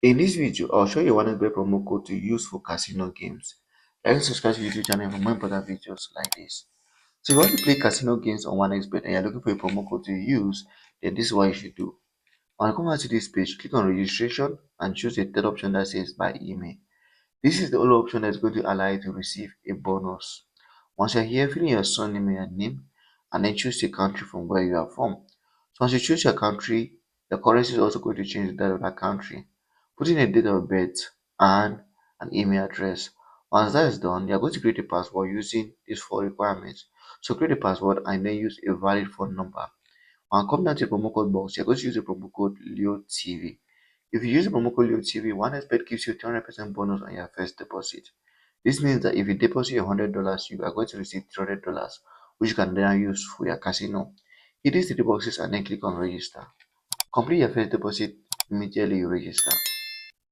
In this video, I'll show you one XBet promo code to use for casino games. Like and subscribe to the YouTube channel for more important videos like this. So if you want to play casino games on OneXBet and you're looking for a promo code to use, then this is what you should do. When you come out to this page, click on registration and choose the third option that says by email. This is the only option that's going to allow you to receive a bonus. Once you're here, fill in your surname and your name, and then choose the country from where you are from. So once you choose your country, the currency is also going to change that of that country. Put in a date of birth and an email address. Once that is done, you're going to create a password using these four requirements. So create a password and then use a valid phone number. When come down to the promo code box, you're going to use the promo code LEOTV. If you use the promo code LEOTV, OneXBet gives you 200% bonus on your first deposit. This means that if you deposit $100, you are going to receive $300, which you can then use for your casino. Hit these three boxes and then click on register. Complete your first deposit immediately you register.